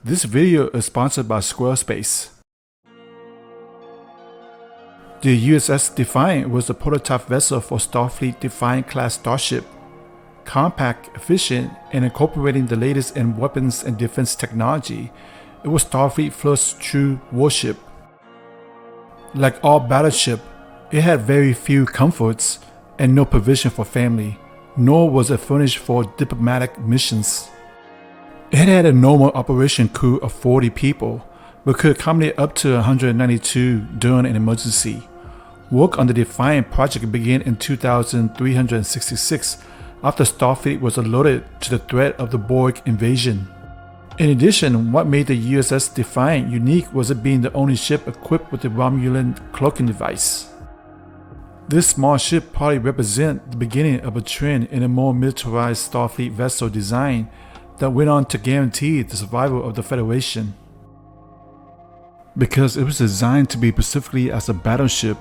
This video is sponsored by Squarespace. The USS Defiant was a prototype vessel for Starfleet Defiant class starship. Compact, efficient, and incorporating the latest in weapons and defense technology, it was Starfleet's first true warship. Like all battleship, it had very few comforts and no provision for family, nor was it furnished for diplomatic missions. It had a normal operation crew of 40 people, but could accommodate up to 192 during an emergency. Work on the Defiant project began in 2366 after Starfleet was alerted to the threat of the Borg invasion. In addition, what made the USS Defiant unique was it being the only ship equipped with the Romulan cloaking device. This small ship probably represents the beginning of a trend in a more militarized Starfleet vessel design that went on to guarantee the survival of the Federation. Because it was designed to be specifically as a battleship,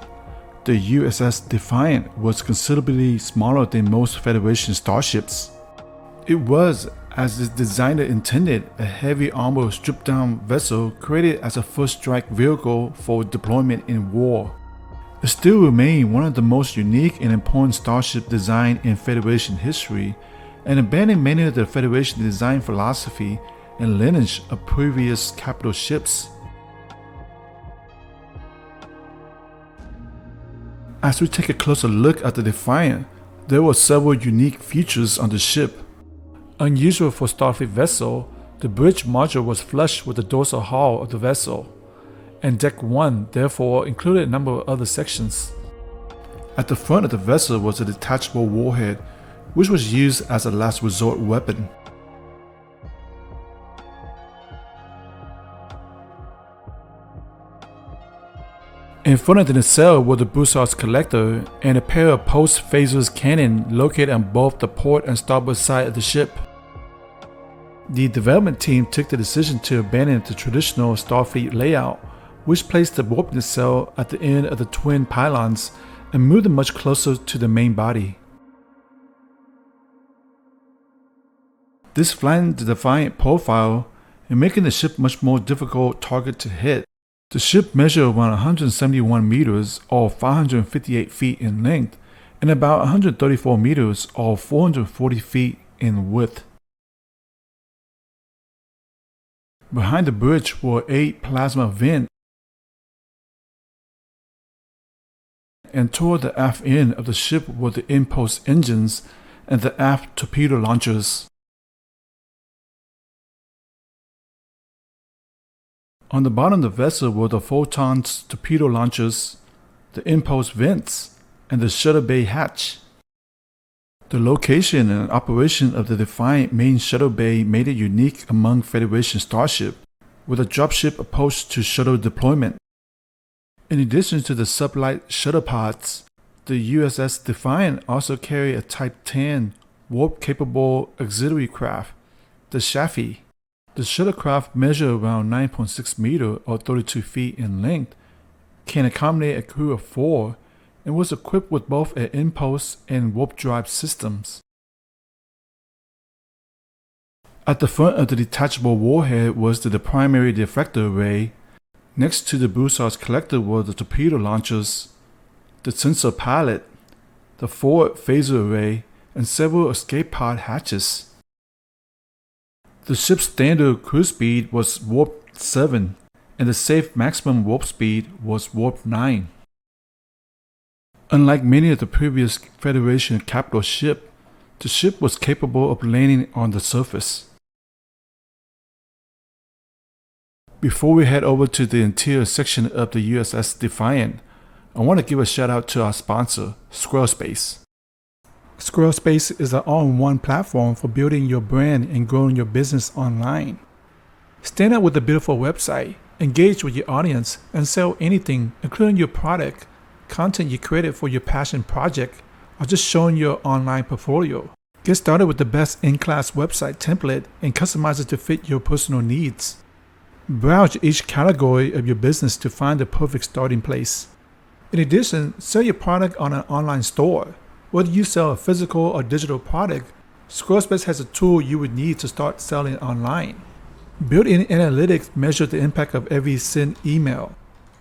the USS Defiant was considerably smaller than most Federation starships. It was, as its designer intended, a heavy armor stripped-down vessel created as a first-strike vehicle for deployment in war. It still remained one of the most unique and important starship design in Federation history, and abandoned many of the Federation design philosophy and lineage of previous capital ships. As we take a closer look at the Defiant, there were several unique features on the ship. Unusual for Starfleet vessel, the bridge module was flush with the dorsal hull of the vessel, and Deck 1 therefore included a number of other sections. At the front of the vessel was a detachable warhead, which was used as a last resort weapon. In front of the nacelle were the Broussard's collector and a pair of post-phasers cannon located on both the port and starboard side of the ship. The development team took the decision to abandon the traditional Starfleet layout, which placed the warp nacelle at the end of the twin pylons and moved them much closer to the main body. This flattened the Defiant profile and making the ship much more difficult target to hit. The ship measured around 171 meters or 558 feet in length and about 134 meters or 440 feet in width. Behind the bridge were 8 plasma vents, and toward the aft end of the ship were the impulse engines and the aft torpedo launchers. On the bottom of the vessel were the Photon's torpedo launchers, the impulse vents, and the shuttle bay hatch. The location and operation of the Defiant main shuttle bay made it unique among Federation starship, with a dropship approach to shuttle deployment. In addition to the sublight shuttle pods, the USS Defiant also carried a Type 10 warp-capable auxiliary craft, the Shafi. The shuttlecraft measured around 9.6 meters or 32 feet in length, can accommodate a crew of 4, and was equipped with both an impulse and warp drive systems. At the front of the detachable warhead was the primary deflector array. Next to the Broussard's collector were the torpedo launchers, the sensor pilot, the forward phaser array, and several escape pod hatches. The ship's standard cruise speed was warp 7, and the safe maximum warp speed was warp 9. Unlike many of the previous Federation capital ships, the ship was capable of landing on the surface. Before we head over to the interior section of the USS Defiant, I want to give a shout out to our sponsor, Squarespace. Squarespace is an all-in-one platform for building your brand and growing your business online. Stand out with a beautiful website, engage with your audience, and sell anything, including your product, content you created for your passion project, or just showing your online portfolio. Get started with the best in-class website template and customize it to fit your personal needs. Browse each category of your business to find the perfect starting place. In addition, sell your product on an online store. Whether you sell a physical or digital product, Squarespace has a tool you would need to start selling online. Built-in analytics measure the impact of every sent email.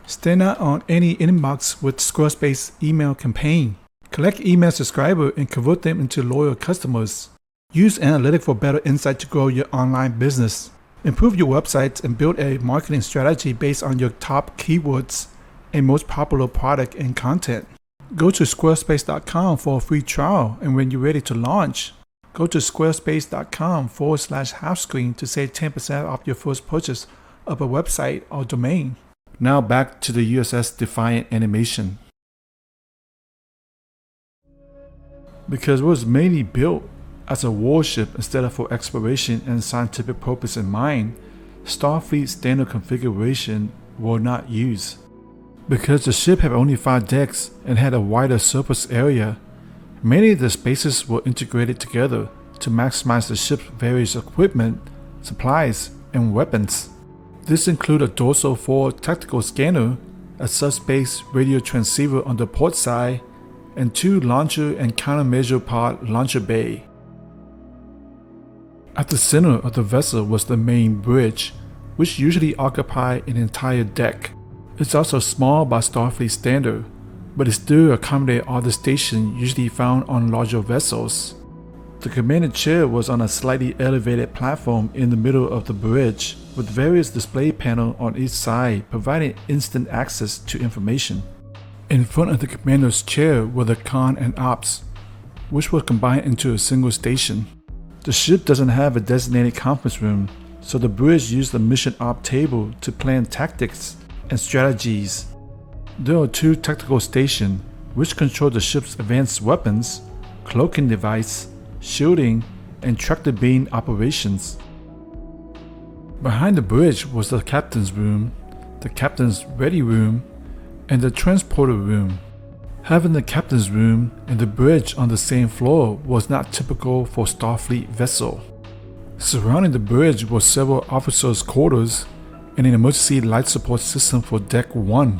Stand out on any inbox with Squarespace email campaign. Collect email subscribers and convert them into loyal customers. Use analytics for better insight to grow your online business. Improve your websites and build a marketing strategy based on your top keywords and most popular product and content. Go to squarespace.com for a free trial, and when you're ready to launch, go to squarespace.com/Halfscreen to save 10% off your first purchase of a website or domain. Now back to the USS Defiant animation. Because it was mainly built as a warship instead of for exploration and scientific purpose in mind, Starfleet standard configuration were not used. Because the ship had only 5 decks and had a wider surface area, many of the spaces were integrated together to maximize the ship's various equipment, supplies, and weapons. This included a dorsal forward tactical scanner, a subspace radio transceiver on the port side, and 2 launcher and countermeasure pod launcher bay. At the center of the vessel was the main bridge, which usually occupied an entire deck. It's also small by Starfleet standard, but it still accommodated all the stations usually found on larger vessels. The commander chair was on a slightly elevated platform in the middle of the bridge, with various display panels on each side providing instant access to information. In front of the commander's chair were the con and ops, which were combined into a single station. The ship doesn't have a designated conference room, so the bridge used the mission op table to plan tactics and strategies. There are 2 tactical stations, which control the ship's advanced weapons, cloaking device, shielding, and tractor beam operations. Behind the bridge was the captain's room, the captain's ready room, and the transporter room. Having the captain's room and the bridge on the same floor was not typical for Starfleet vessel. Surrounding the bridge were several officers' quarters and an emergency light support system for Deck 1.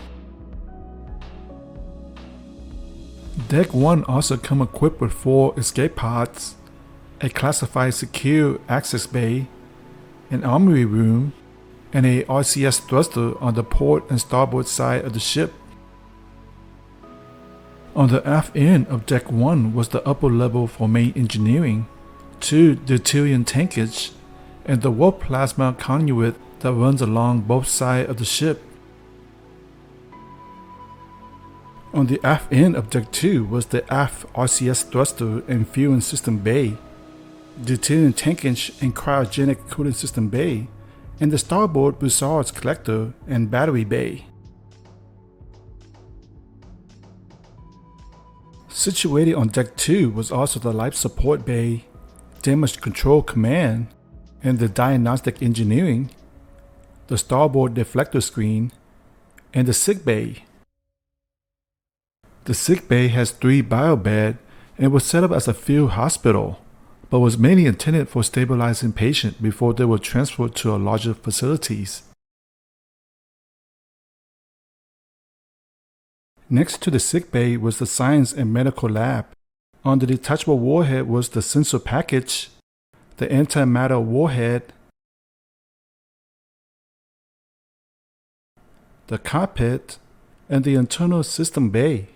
Deck 1 also come equipped with 4 escape pods, a classified secure access bay, an armory room, and a RCS thruster on the port and starboard side of the ship. On the aft end of Deck 1 was the upper level for main engineering, 2 deuterium tankage, and the warp plasma conduit that runs along both sides of the ship. On the aft end of Deck 2 was the aft RCS thruster and fueling system bay, deuterium tankage and cryogenic cooling system bay, and the starboard Bussard's collector and battery bay. Situated on Deck 2 was also the life support bay, damage control command, and the diagnostic engineering, the starboard deflector screen, and the sick bay. The sick bay has 3 biobeds and was set up as a field hospital, but was mainly intended for stabilizing patients before they were transferred to larger facilities. Next to the sick bay was the science and medical lab. On the detachable warhead was the sensor package, the antimatter warhead, the cockpit, and the internal system bay.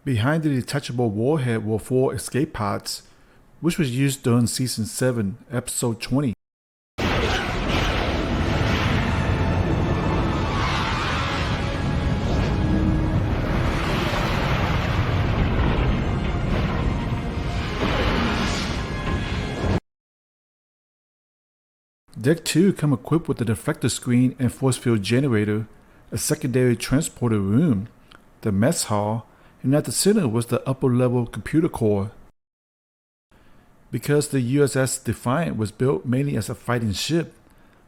Behind the detachable warhead were 4 escape pods, which was used during Season 7, Episode 20. Deck 2 come equipped with the deflector screen and force field generator, a secondary transporter room, the mess hall, and at the center was the upper level computer core. Because the USS Defiant was built mainly as a fighting ship,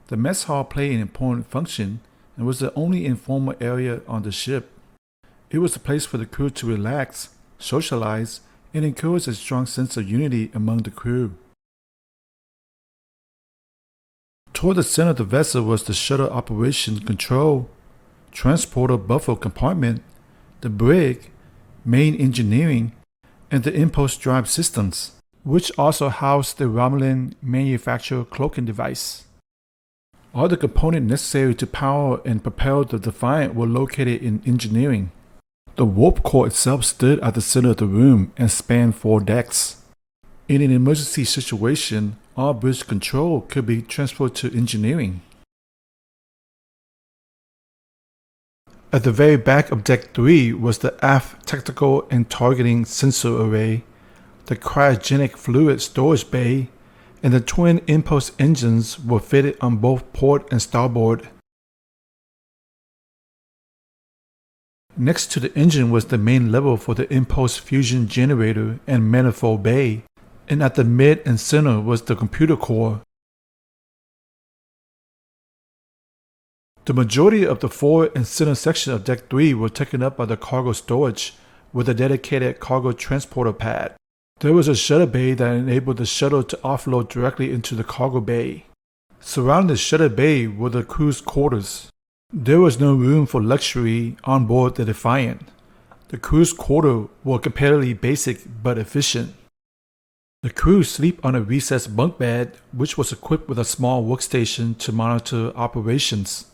the mess hall played an important function and was the only informal area on the ship. It was a place for the crew to relax, socialize, and encourage a strong sense of unity among the crew. Toward the center of the vessel was the shuttle operation control, transporter buffer compartment, the brig, main engineering, and the impulse drive systems, which also housed the Romulan manufactured cloaking device. All the components necessary to power and propel the Defiant were located in engineering. The warp core itself stood at the center of the room and spanned 4 decks. In an emergency situation, all bridge control could be transferred to engineering. At the very back of Deck 3 was the aft tactical and targeting sensor array, the cryogenic fluid storage bay, and the twin impulse engines were fitted on both port and starboard. Next to the engine was the main level for the impulse fusion generator and manifold bay, and at the mid and center was the computer core. The majority of the forward and center section of Deck 3 were taken up by the cargo storage with a dedicated cargo transporter pad. There was a shuttle bay that enabled the shuttle to offload directly into the cargo bay. Surrounding the shuttle bay were the crew's quarters. There was no room for luxury on board the Defiant. The crew's quarters were comparatively basic but efficient. The crew sleep on a recessed bunk bed, which was equipped with a small workstation to monitor operations.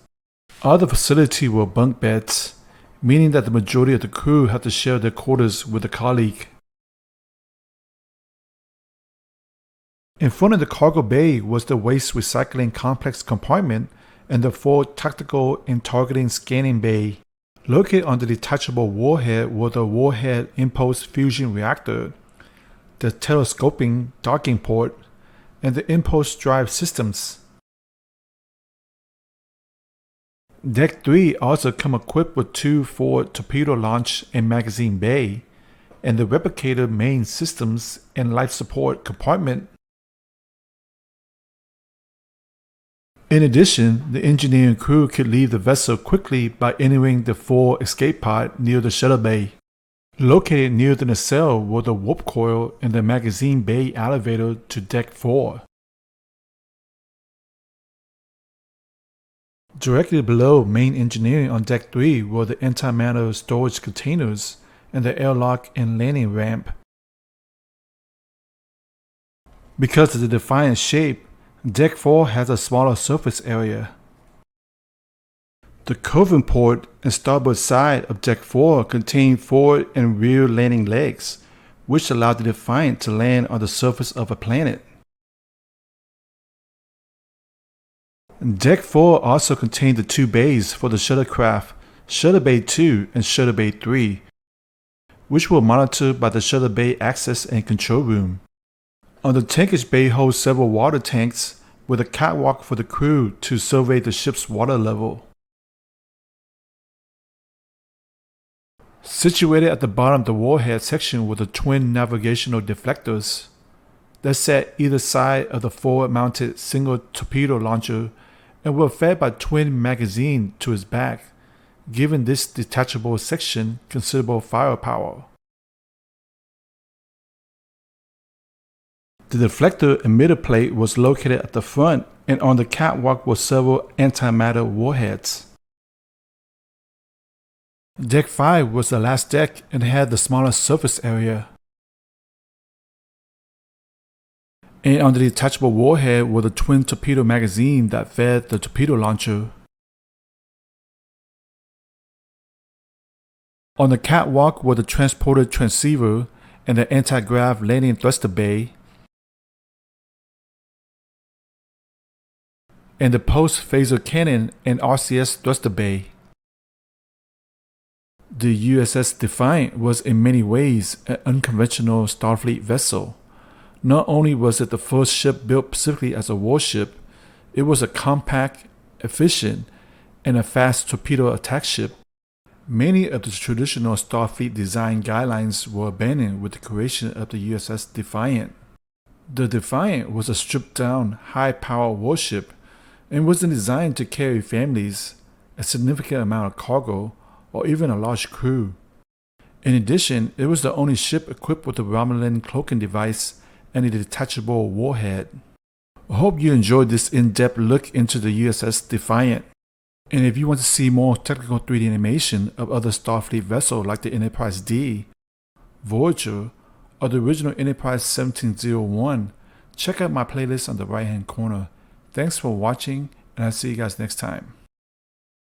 Other facilities were bunk beds, meaning that the majority of the crew had to share their quarters with a colleague. In front of the cargo bay was the waste recycling complex compartment and the forward tactical and targeting scanning bay. Located on the detachable warhead were the warhead impulse fusion reactor, the telescoping docking port, and the impulse drive systems. Deck 3 also come equipped with 2 forward torpedo launch and magazine bay, and the replicator main systems and life support compartment. In addition, the engineering crew could leave the vessel quickly by entering the forward escape pod near the shuttle bay. Located near the nacelle were the warp coil and the magazine bay elevator to Deck 4. Directly below main engineering on Deck 3 were the antimatter storage containers and the airlock and landing ramp. Because of the Defiant shape, Deck 4 has a smaller surface area. The covering port and starboard side of Deck 4 contain forward and rear landing legs, which allowed the Defiant to land on the surface of a planet. Deck 4 also contained the 2 bays for the shuttlecraft, Shuttle Bay 2 and Shuttle Bay 3, which were monitored by the Shuttle Bay access and control room. On the tankage bay holds several water tanks with a catwalk for the crew to survey the ship's water level. Situated at the bottom of the warhead section were the twin navigational deflectors that sat either side of the forward-mounted single torpedo launcher and were fed by twin magazines to its back, giving this detachable section considerable firepower. The deflector emitter plate was located at the front, and on the catwalk were several antimatter warheads. Deck 5 was the last deck and had the smallest surface area. And on the detachable warhead were the twin torpedo magazine that fed the torpedo launcher. On the catwalk were the transporter transceiver and the anti-grav landing thruster bay, and the post-phaser cannon and RCS thruster bay. The USS Defiant was in many ways an unconventional Starfleet vessel. Not only was it the first ship built specifically as a warship, it was a compact, efficient, and a fast torpedo attack ship. Many of the traditional Starfleet design guidelines were abandoned with the creation of the USS Defiant. The Defiant was a stripped-down, high-power warship and wasn't designed to carry families, a significant amount of cargo, or even a large crew. In addition, it was the only ship equipped with a Romulan cloaking device and a detachable warhead. I hope you enjoyed this in-depth look into the USS Defiant. And if you want to see more technical 3D animation of other Starfleet vessels like the Enterprise D, Voyager, or the original Enterprise 1701, check out my playlist on the right hand corner. Thanks for watching, and I'll see you guys next time.